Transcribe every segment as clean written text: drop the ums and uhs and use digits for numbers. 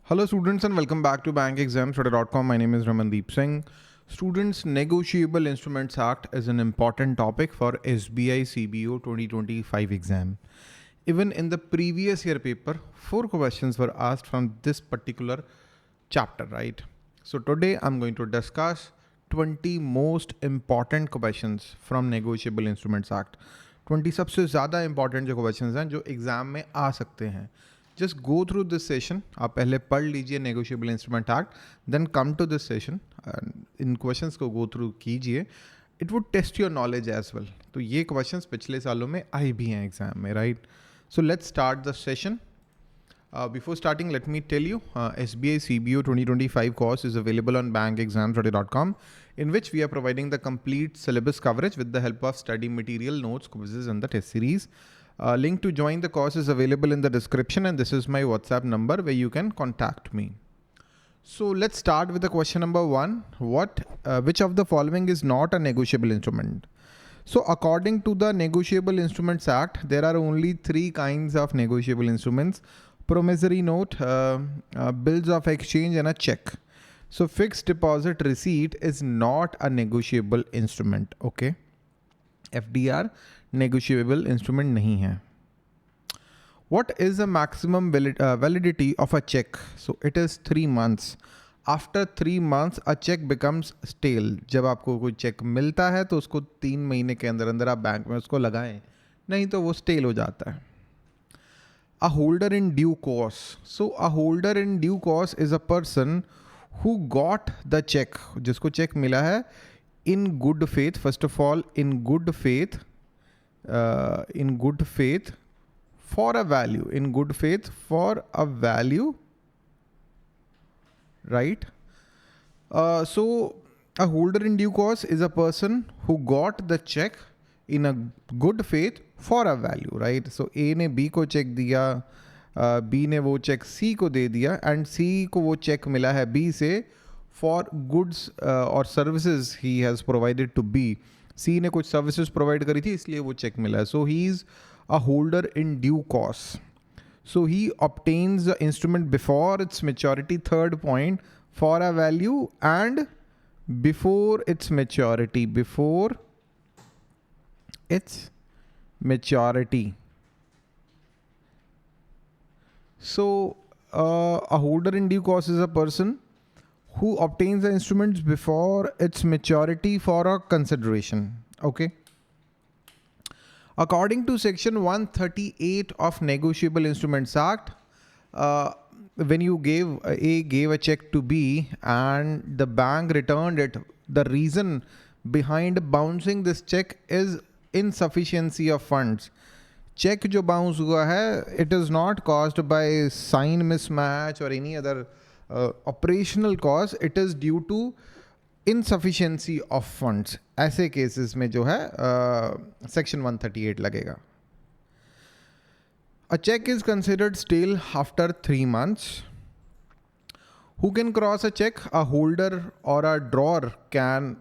Hello students and welcome back to BankExamsToday.com. My name is Ramandeep Singh. Students, Negotiable Instruments Act is an important topic for SBI CBO 2025 exam. Even in the previous year paper, 4 questions were asked from this particular chapter, right? So today I'm going to discuss 20 most important questions from Negotiable Instruments Act. 20 सबसे ज़्यादा important जो questions हैं जो exam में आ सकते हैं. Just go through this session. आप पहले पढ़ लीजिए Negotiable Instrument Act, then come to this session. In questions को go through कीजिए. It would test your knowledge as well. तो ये questions पिछले सालों में आई भी हैं एग्जाम में, right? So let's start the session. Before starting, let me tell you, SBI CBO 2025 course is available on BankExamsToday.com, in which we are providing the complete syllabus coverage with the help of study material, notes, quizzes, and the test series. Link to join the course is available in the description, and this is my WhatsApp number where you can contact me. So let's start with the question number 1. Which of the following is not a negotiable instrument? So according to the Negotiable Instruments Act, there are only 3 kinds of negotiable instruments: promissory note, bills of exchange, and a check. So fixed deposit receipt is not a negotiable instrument. Okay. FDR negotiable instrument नहीं है. What is the maximum validity of a check? So it is 3 months. After 3 months a check becomes stale. जब आपको कोई check मिलता है तो उसको 3 महीने के अंदर अंदर आप बैंक में उसको लगाएं, नहीं तो वो स्टेल हो जाता है. A holder in due course. So a holder in due course is a person who got the check, जिसको चेक मिला है in good faith. First of all, in good faith for a value. In good faith for a value, right? So a holder in due course is a person who got the check in a good faith for a value, right? So A ने B को check दिया, B ने वो check C को दे दिया, and C को वो check मिला है B से for goods or services he has provided to B. C ने कुछ services provide करी थी इसलिए वो चेक मिला है. So he is a holder in due course. So he obtains the instrument before its maturity. Third point, for a value and before its maturity. Before its maturity. So a holder in due course is a person who obtains the instruments before its maturity for a consideration. Okay. According to section 138 of Negotiable Instruments Act, when you gave a check to B and the bank returned it, the reason behind bouncing this check is insufficiency of funds. Check जो bounce हुआ है, it is not caused by sign mismatch or any other operational cause. It is due to insufficiency of funds. ऐसे cases में जो है section 138 लगेगा. A check is considered stale after 3 months. Who can cross a check? A holder or a drawer can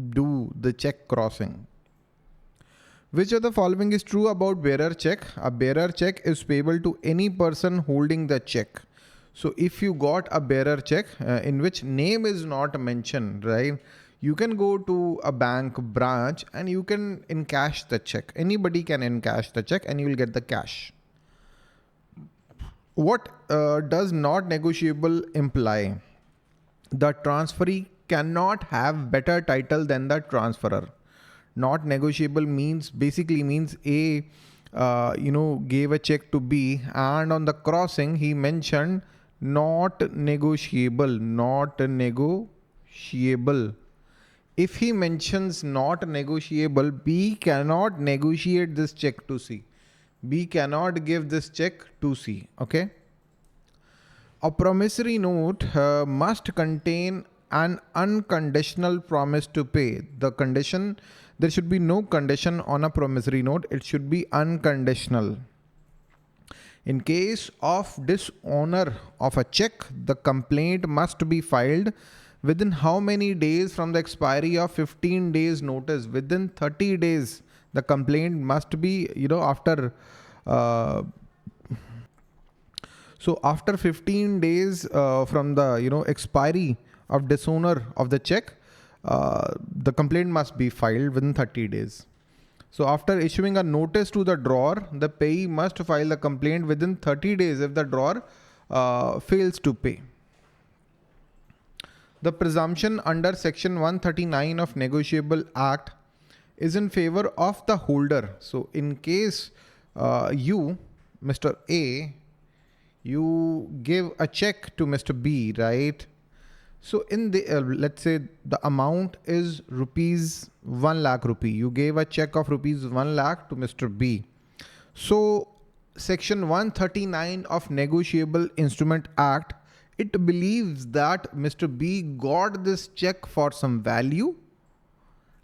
do the check crossing. Which of the following is true about bearer check? A bearer check is payable to any person holding the check. So if you got a bearer check in which name is not mentioned, right? You can go to a bank branch and you can encash the check. Anybody can encash the check and you will get the cash. What does not negotiable imply? The transferee cannot have better title than the transferor. Not negotiable basically means A, gave a check to B and on the crossing he mentioned not negotiable. If he mentions not negotiable, B cannot negotiate this check to C. B cannot give this check to C. Okay. A promissory note must contain an unconditional promise to pay. There should be no condition on a promissory note. It should be unconditional. In case of dishonour of a check, the complaint must be filed within how many days from the expiry of 15 days notice? Within 30 days, the complaint must be, after So after 15 days from the expiry of dishonour of the check, the complaint must be filed within 30 days. So after issuing a notice to the drawer, the payee must file the complaint within 30 days if the drawer fails to pay. The presumption under Section 139 of Negotiable Act is in favor of the holder. So in case you, Mr. A, you give a check to Mr. B, right? So in the, let's say the amount is rupees 1 lakh rupee. You gave a check of rupees 1 lakh to Mr. B. So Section 139 of Negotiable Instrument Act, it believes that Mr. B got this check for some value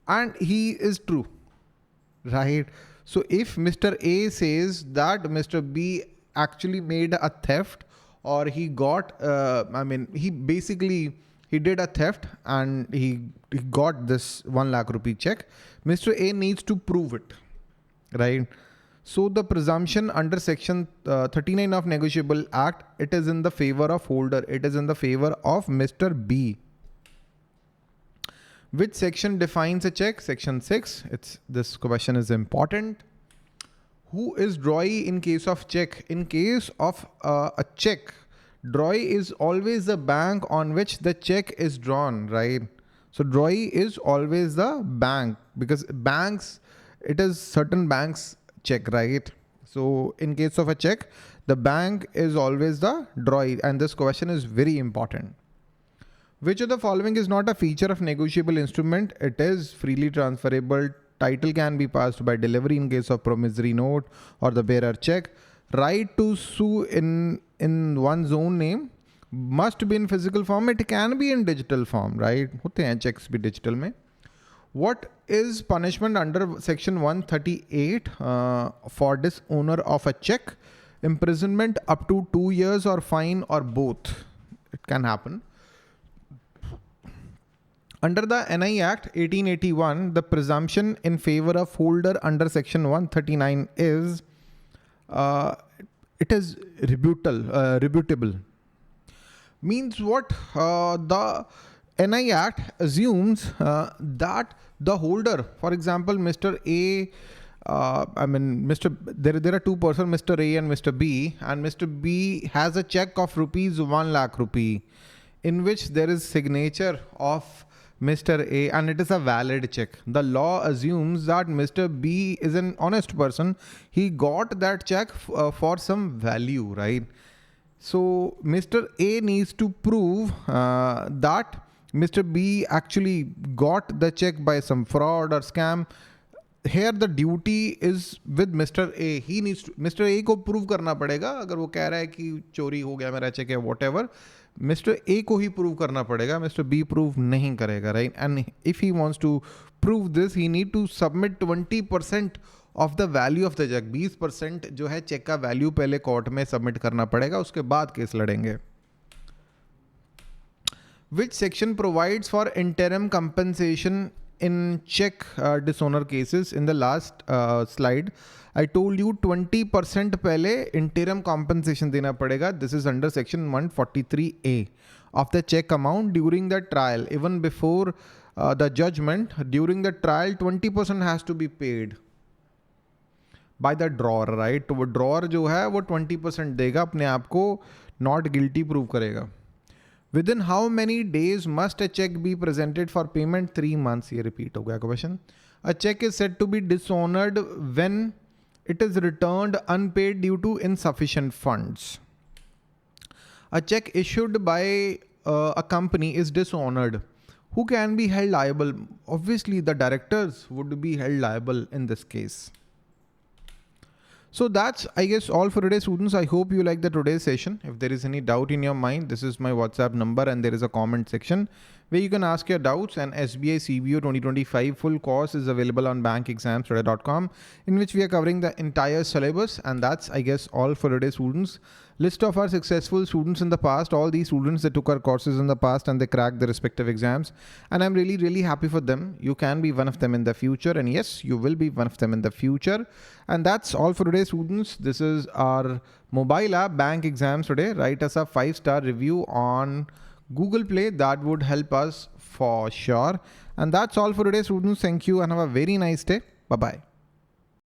and he is true, right? So if Mr. A says that Mr. B actually made a theft, or he got, he did a theft and he got this 1 lakh rupee check, Mr. A needs to prove it, right? So the presumption under Section 39 of Negotiable Act, it is in the favor of holder. It is in the favor of Mr. B. Which section defines a check? Section 6. This question is important. Who is drawee in case of check? In case of a check, drawee is always the bank on which the check is drawn, right? So drawee is always the bank, because banks, it is certain banks check, right? So in case of a check, the bank is always the drawee, and this question is very important. Which of the following is not a feature of negotiable instrument? It is freely transferable. Title can be passed by delivery in case of promissory note or the bearer check. Right to sue in one's own name must be in physical form. It can be in digital form, right? होते हैं checks भी digital में. What is punishment under Section 138 for dishonour of a check? Imprisonment up to 2 years or fine or both. It can happen. Under the NI Act 1881, the presumption in favor of holder under Section 139 is it is rebutable. Means what? The NI Act assumes that the holder, for example, Mr. A, there are two persons, Mr. A and Mr. B, and Mr. B has a check of rupees 1 lakh rupee in which there is signature of Mr. A and it is a valid check. The law assumes that Mr. B is an honest person. He got that check for some value, right? So Mr. A needs to prove that Mr. B actually got the check by some fraud or scam. Here the duty is with Mr. A. He needs to, Mr. A को prove करना पड़ेगा. अगर वो कह रहा है कि चोरी हो गया मेरा check है whatever, Mr. A को ही prove करना पड़ेगा. Mr. B prove नहीं करेगा, right? And if he wants to prove this, he need to submit 20% of the value of the check. 20% जो है check का value पहले court में submit करना पड़ेगा. उसके बाद case लड़ेंगे. Which section provides for interim compensation in check dishonour cases? In the last slide, I told you 20% पहले interim compensation देना पड़ेगा. This is under section 143A of the check amount during the trial. Even before the judgment, during the trial, 20% has to be paid by the drawer, right? तो वो drawer जो है वो 20% देगा, अपने आप को not guilty prove करेगा. Within how many days must a check be presented for payment? 3 months. ये repeat हो गया question. A check is said to be dishonored when it is returned unpaid due to insufficient funds. A check issued by a company is dishonored. Who can be held liable? Obviously, the directors would be held liable in this case. So that's, I guess, all for today, students. I hope you like the today's session. If there is any doubt in your mind, this is my WhatsApp number and there is a comment section where you can ask your doubts. And SBI CBO 2025 full course is available on BankExamsToday.com, in which we are covering the entire syllabus. And that's, I guess, all for today, students. List of our successful students in the past, all these students that took our courses in the past and they cracked their respective exams. And I'm really, really happy for them. You can be one of them in the future. And yes, you will be one of them in the future. And that's all for today, students. This is our mobile app, Bank Exams Today. Write us a 5-star review on Google Play. That would help us for sure. And that's all for today, students. Thank you and have a very nice day. Bye-bye.